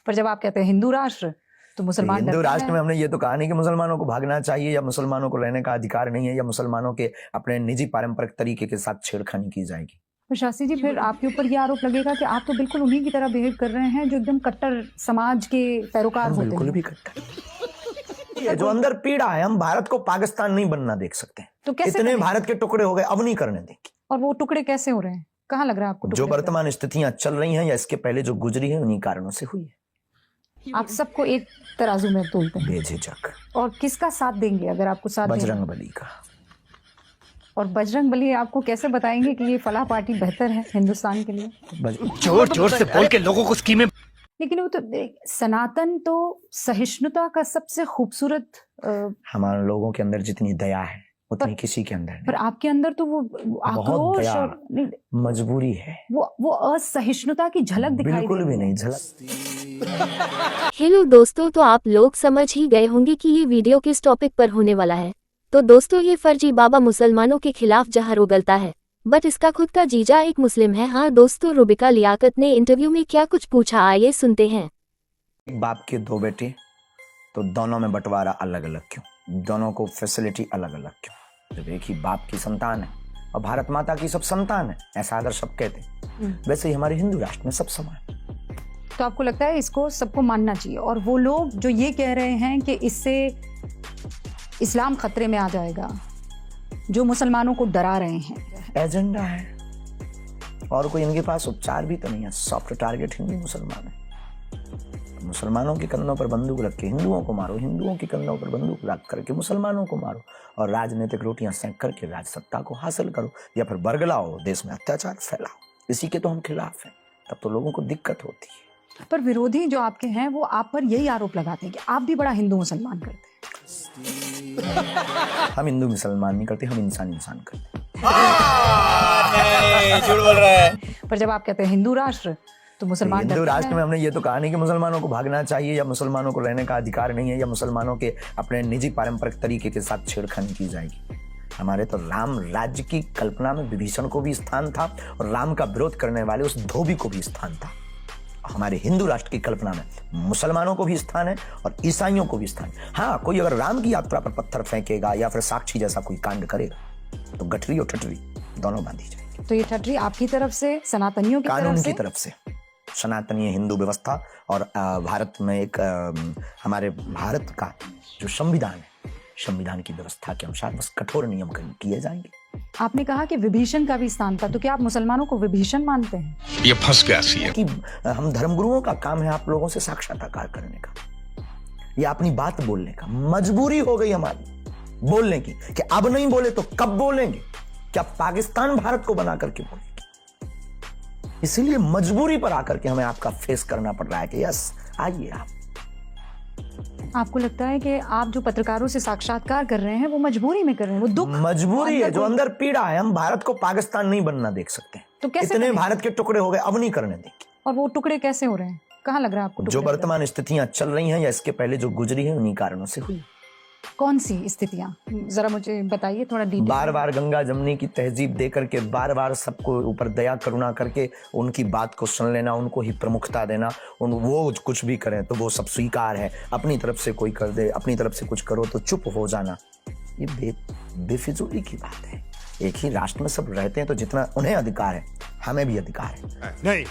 पर जब आप कहते हैं हिंदू राष्ट्र तो मुसलमान हिंदू राष्ट्र में हमने ये तो कहा नहीं कि मुसलमानों को भागना चाहिए या मुसलमानों को रहने का अधिकार नहीं है या मुसलमानों के अपने निजी पारंपरिक तरीके के साथ छेड़खानी की जाएगी। तो शास्त्री जी फिर आपके ऊपर ये आरोप लगेगा कि आप तो बिल्कुल उन्हीं की तरह बिहेव कर रहे हैं जो एकदम कट्टर समाज के पैरोकार होते हैं। बिल्कुल भी कट्टर ये जो अंदर पीड़ा है, हम भारत को पाकिस्तान नहीं बनना देख सकते। तो कैसे इतने भारत के टुकड़े हो गए, अब नहीं करने देंगे। और वो टुकड़े कैसे हो रहे हैं, कहाँ लग रहा है आपको? जो वर्तमान स्थितियां चल रही हैं या इसके पहले जो गुजरी है उन्हीं कारणों से हुई है। आप सबको एक तराजू में तोलते हैं बेझिझक। और किसका साथ देंगे अगर आपको साथ बजरंग बली का। और बजरंग बली आपको कैसे बताएंगे कि ये फलाह पार्टी बेहतर है हिंदुस्तान के लिए? जोर जोर से बोल के लोगों को स्कीमें। लेकिन वो तो सनातन तो सहिष्णुता का सबसे खूबसूरत हमारे लोगों के अंदर जितनी दया है उतनी किसी के अंदर नहीं। पर आपके अंदर तो वो आक्रोश और मजबूरी है, वो असहिष्णुता की झलक दिखाई बिल्कुल भी नहीं झलक। हेलो दोस्तों, तो आप लोग समझ ही गए होंगे कि ये वीडियो किस टॉपिक पर होने वाला है। तो दोस्तों, ये फर्जी बाबा मुसलमानों के खिलाफ जहर उगलता है, बट इसका खुद का जीजा एक मुस्लिम है। हाँ दोस्तों, रुबिका लियाकत ने इंटरव्यू में क्या कुछ पूछा, आइए सुनते हैं। बाप के दो बेटे तो दोनों में बंटवारा अलग अलग क्यों? दोनों को फैसिलिटी अलग अलग क्यों? जब एक ही बाप की संतान है और भारत माता की सब संतान है, ऐसा अगर सब कहते हैं, वैसे ही हमारे हिंदू राष्ट्र में सब समान। तो आपको लगता है इसको सबको मानना चाहिए? और वो लोग जो ये कह रहे हैं कि इससे इस्लाम खतरे में आ जाएगा, जो मुसलमानों को डरा रहे हैं, एजेंडा है और कोई इनके पास उपचार भी तो नहीं है। सॉफ्ट टारगेट हिंदू मुसलमान है। मुसलमानों के कंधों पर बंदूक रख के हिंदुओं को मारो, हिंदुओं के कंधों पर बंदूक रख करके मुसलमानों को मारो और राजनीतिक रोटियां सेंक करके राज सत्ता को हासिल करो या फिर बरगलाओ, देश में अत्याचार फैलाओ। इसी के तो हम खिलाफ हैं। तब तो लोगों को दिक्कत होती है। पर विरोधी जो आपके हैं वो आप पर यही आरोप लगाते हैं कि आप भी बड़ा हिंदू मुसलमान करते हैं। हम हिंदू मुसलमान नहीं करते, हम इंसान करते हैं। झूठ बोल रहा है। पर जब आप कहते हैं हिंदू राष्ट्र तो मुसलमान हिंदू राष्ट्र में हमने ये तो कहा नहीं कि मुसलमानों को भागना चाहिए या मुसलमानों को रहने का अधिकार नहीं है या मुसलमानों के अपने निजी पारंपरिक तरीके के साथ छेड़खानी की जाएगी। हमारे तो राम राज्य की कल्पना में विभीषण को भी स्थान था और राम का विरोध करने वाले उस धोबी को भी स्थान था। हमारे हिंदू राष्ट्र की कल्पना में मुसलमानों को भी स्थान है और ईसाइयों को भी स्थान है। हाँ, कोई अगर राम की यात्रा पर पत्थर फेंकेगा या फिर साक्षी जैसा कोई कांड करेगा तो गठरी और ठटरी दोनों बांधी जाएगी। तो ये ठटरी आपकी तरफ से, सनातनियों की कानून की तरफ से। सनातनीय हिंदू व्यवस्था और भारत में एक हमारे भारत का जो संविधान है, संविधान की व्यवस्था के अनुसार बस कठोर नियम किए जाएंगे। आपने कहा कि विभीषण का भी स्थान था, तो क्या आप मुसलमानों को विभीषण मानते हैं? ये फंस गया सी है कि हम धर्मगुरुओं का काम है आप लोगों से साक्षात्कार करने का या अपनी बात बोलने का। मजबूरी हो गई हमारी बोलने की कि अब नहीं बोले तो कब बोलेंगे? क्या पाकिस्तान भारत को बना करके बोलेंगे? इसीलिए मजबूरी पर आकर के हमें आपका फेस करना पड़ रहा है कि यस आइए आप। आपको लगता है कि आप जो पत्रकारों से साक्षात्कार कर रहे हैं वो मजबूरी में कर रहे हैं? वो दुख मजबूरी है, जो अंदर पीड़ा है। हम भारत को पाकिस्तान नहीं बनना देख सकते। तो कैसे इतने भारत के टुकड़े हो गए, अब नहीं करने देंगे। और वो टुकड़े कैसे हो रहे हैं, कहाँ लग रहा है आपको? जो वर्तमान स्थितियां चल रही हैं या इसके पहले जो गुजरी है उन्हीं कारणों से हुई। कौन सी स्थितियां, जरा मुझे बताइए थोड़ा डिटेल। बार बार गंगा जमुनी की तहजीब दे करके, बार बार सबको ऊपर दया करुणा करके उनकी बात को सुन लेना, उनको ही प्रमुखता देना। वो कुछ भी करें तो वो सब स्वीकार है, अपनी तरफ से कोई कर दे, अपनी तरफ से कुछ करो तो चुप हो जाना, ये बेफिजूली की बात है। एक ही राष्ट्र में सब रहते हैं तो जितना उन्हें अधिकार है हमें भी अधिकार है। नहीं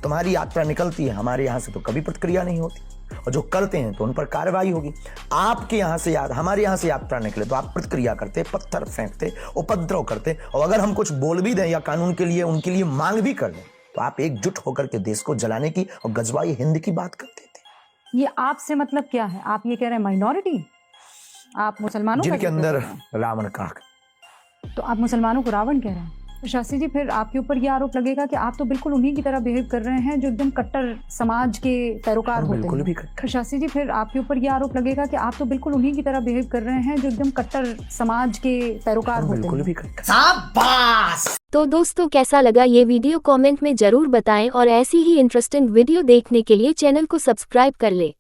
तुम्हारी यात्रा निकलती है, हमारे यहाँ से तो कभी प्रतिक्रिया नहीं होती, और जो करते हैं तो उन पर कार्रवाई होगी। आपके यहाँ से हमारे यहाँ से यात्रा निकले तो आप प्रतिक्रिया करते, पत्थर फेंकते, उपद्रव करते, और अगर हम कुछ बोल भी दें या कानून के लिए उनके लिए मांग भी कर दें तो आप एकजुट होकर के देश को जलाने की और गजवाई हिंद की बात करते थे। ये आपसे मतलब क्या है? आप ये कह रहे हैं माइनॉरिटी, आप मुसलमानों जिनके अंदर रावण का, तो आप मुसलमानों को रावण कह रहे हैं? शास्त्री जी, फिर आपके ऊपर ये आरोप लगेगा कि आप तो बिल्कुल उन्हीं की तरह बिहेव कर रहे हैं जो एकदम कट्टर समाज के पैरोकार होते हैं। बिल्कुल भी कट्टर। शास्त्री जी, फिर आपके ऊपर ये आरोप लगेगा कि आप तो बिल्कुल उन्हीं की तरह बिहेव कर रहे हैं जो एकदम कट्टर समाज के पैरोकार होते हैं। बिल्कुल भी कट्टर। शाबाश। तो दोस्तों, कैसा लगा ये वीडियो कमेंट में जरूर बताएं और ऐसी ही इंटरेस्टिंग वीडियो देखने के लिए चैनल को सब्सक्राइब कर ले।